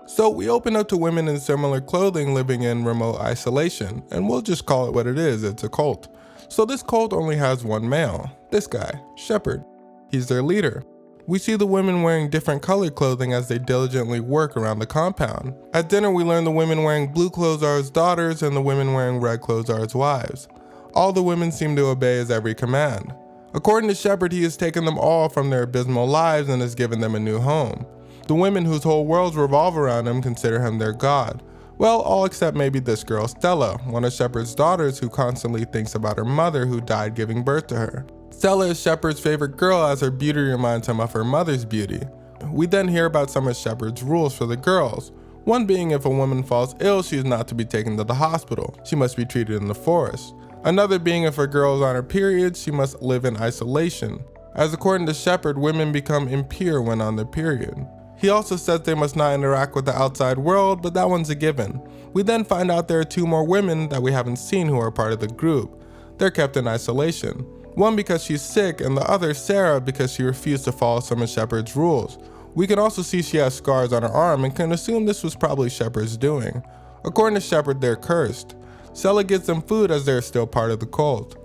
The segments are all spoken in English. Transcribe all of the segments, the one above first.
So we open up to women in similar clothing living in remote isolation, and we'll just call it what it is, it's a cult. So this cult only has one male, this guy, Shepard. He's their leader. We see the women wearing different colored clothing as they diligently work around the compound. At dinner we learn the women wearing blue clothes are his daughters and the women wearing red clothes are his wives. All the women seem to obey his every command. According to Shepard, he has taken them all from their abysmal lives and has given them a new home. The women whose whole worlds revolve around him consider him their god. Well, all except maybe this girl Stella, one of Shepard's daughters who constantly thinks about her mother who died giving birth to her. Stella is Shepard's favorite girl as her beauty reminds him of her mother's beauty. We then hear about some of Shepard's rules for the girls. One being if a woman falls ill, she is not to be taken to the hospital. She must be treated in the forest. Another being if a girl is on her period, she must live in isolation. As according to Shepard, women become impure when on their period. He also says they must not interact with the outside world, but that one's a given. We then find out there are two more women that we haven't seen who are part of the group. They're kept in isolation. One because she's sick and the other Sarah because she refused to follow some of Shepard's rules. We can also see she has scars on her arm and can assume this was probably Shepard's doing. According to Shepard, they're cursed. Stella gets them food as they're still part of the cult.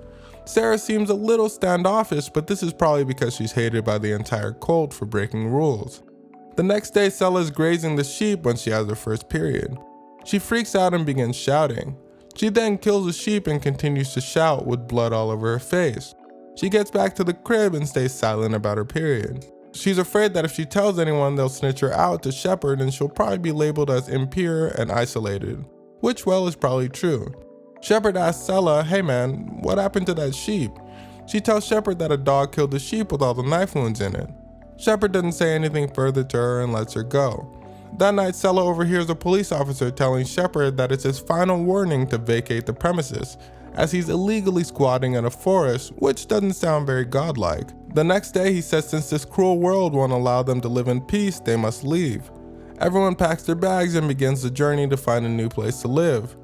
Sarah seems a little standoffish, but this is probably because she's hated by the entire cult for breaking rules. The next day, Stella is grazing the sheep when she has her first period. She freaks out and begins shouting. She then kills a sheep and continues to shout with blood all over her face. She gets back to the crib and stays silent about her period. She's afraid that if she tells anyone, they'll snitch her out to Shepard and she'll probably be labeled as impure and isolated, which well is probably true. Shepard asks Stella, hey man, what happened to that sheep? She tells Shepard that a dog killed the sheep with all the knife wounds in it. Shepard doesn't say anything further to her and lets her go. That night, Stella overhears a police officer telling Shepard that it's his final warning to vacate the premises, as he's illegally squatting in a forest, which doesn't sound very godlike. The next day, he says since this cruel world won't allow them to live in peace, they must leave. Everyone packs their bags and begins the journey to find a new place to live.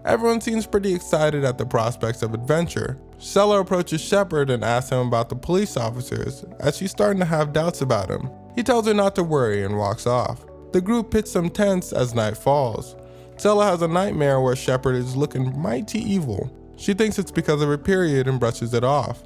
Everyone seems pretty excited at the prospects of adventure. Stella approaches Shepard and asks him about the police officers, as she's starting to have doubts about him. He tells her not to worry and walks off. The group pitch some tents as night falls. Stella has a nightmare where Shepard is looking mighty evil. She thinks it's because of her period and brushes it off.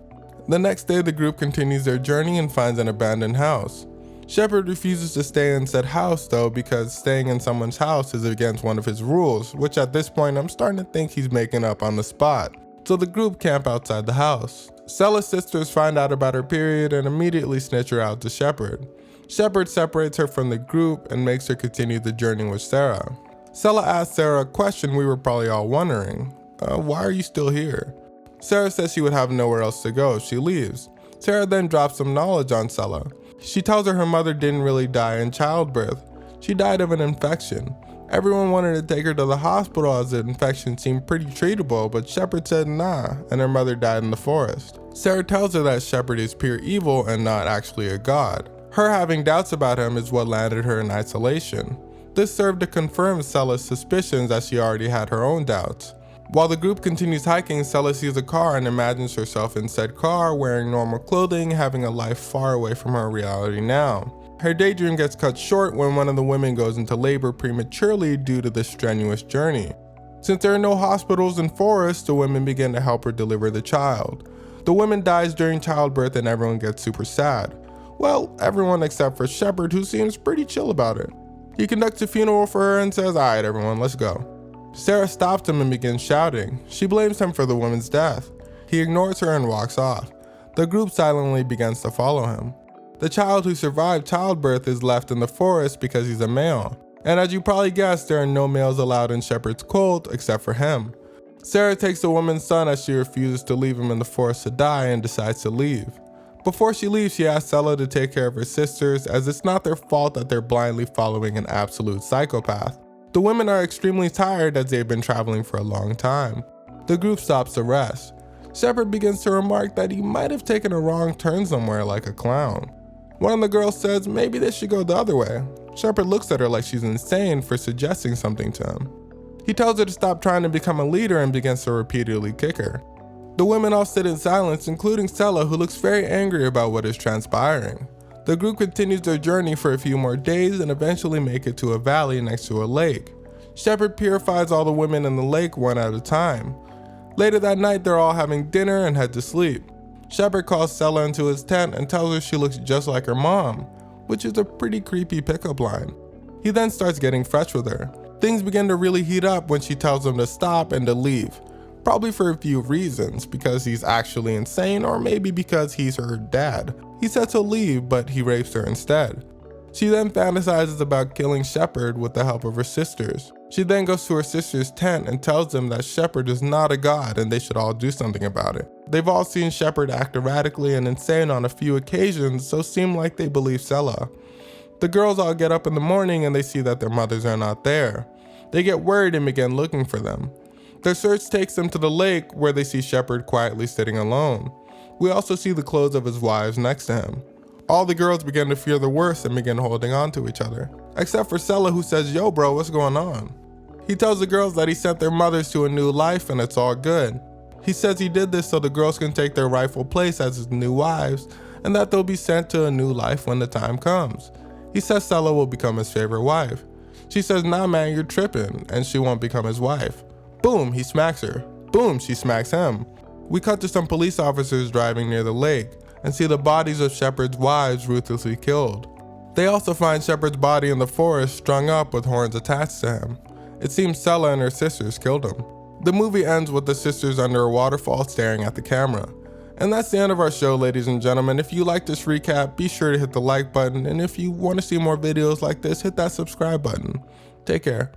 The next day, the group continues their journey and finds an abandoned house. Shepard refuses to stay in said house though because staying in someone's house is against one of his rules, which at this point I'm starting to think he's making up on the spot. So the group camp outside the house. Stella's sisters find out about her period and immediately snitch her out to Shepard. Shepard separates her from the group and makes her continue the journey with Sarah. Stella asks Sarah a question we were probably all wondering. Why are you still here? Sarah says she would have nowhere else to go if she leaves. Sarah then drops some knowledge on Stella. She tells her mother didn't really die in childbirth. She died of an infection. Everyone wanted to take her to the hospital as the infection seemed pretty treatable, but Shepard said nah, and her mother died in the forest. Sarah tells her that Shepard is pure evil and not actually a god. Her having doubts about him is what landed her in isolation. This served to confirm Stella's suspicions as she already had her own doubts. While the group continues hiking, Stella sees a car and imagines herself in said car, wearing normal clothing, having a life far away from her reality now. Her daydream gets cut short when one of the women goes into labor prematurely due to the strenuous journey. Since there are no hospitals and forests, the women begin to help her deliver the child. The woman dies during childbirth and everyone gets super sad. Well, everyone except for Shepard, who seems pretty chill about it. He conducts a funeral for her and says, alright everyone, let's go. Sarah stops him and begins shouting. She blames him for the woman's death. He ignores her and walks off. The group silently begins to follow him. The child who survived childbirth is left in the forest because he's a male. And as you probably guessed, there are no males allowed in Shepard's cult except for him. Sarah takes the woman's son as she refuses to leave him in the forest to die and decides to leave. Before she leaves, she asks Stella to take care of her sisters as it's not their fault that they're blindly following an absolute psychopath. The women are extremely tired as they've been traveling for a long time. The group stops to rest. Shepard begins to remark that he might have taken a wrong turn somewhere like a clown. One of the girls says maybe they should go the other way. Shepard looks at her like she's insane for suggesting something to him. He tells her to stop trying to become a leader and begins to repeatedly kick her. The women all sit in silence, including Stella, who looks very angry about what is transpiring. The group continues their journey for a few more days and eventually make it to a valley next to a lake. Shepard purifies all the women in the lake one at a time. Later that night, they're all having dinner and head to sleep. Shepard calls Sela into his tent and tells her she looks just like her mom, which is a pretty creepy pickup line. He then starts getting fresh with her. Things begin to really heat up when she tells him to stop and to leave. Probably for a few reasons, because he's actually insane or maybe because he's her dad. He says he'll leave, but he rapes her instead. She then fantasizes about killing Shepard with the help of her sisters. She then goes to her sister's tent and tells them that Shepard is not a god and they should all do something about it. They've all seen Shepard act erratically and insane on a few occasions, so seem like they believe Sela. The girls all get up in the morning and they see that their mothers are not there. They get worried and begin looking for them. Their search takes them to the lake where they see Shepard quietly sitting alone. We also see the clothes of his wives next to him. All the girls begin to fear the worst and begin holding on to each other. Except for Sela, who says, "Yo bro, what's going on?" He tells the girls that he sent their mothers to a new life and it's all good. He says he did this so the girls can take their rightful place as his new wives and that they'll be sent to a new life when the time comes. He says Sela will become his favorite wife. She says, "Nah man, you're tripping," and she won't become his wife. Boom, he smacks her. Boom, she smacks him. We cut to some police officers driving near the lake and see the bodies of Shepard's wives ruthlessly killed. They also find Shepard's body in the forest strung up with horns attached to him. It seems Sela and her sisters killed him. The movie ends with the sisters under a waterfall staring at the camera. And that's the end of our show, ladies and gentlemen. If you like this recap, be sure to hit the like button, and if you want to see more videos like this, hit that subscribe button. Take care.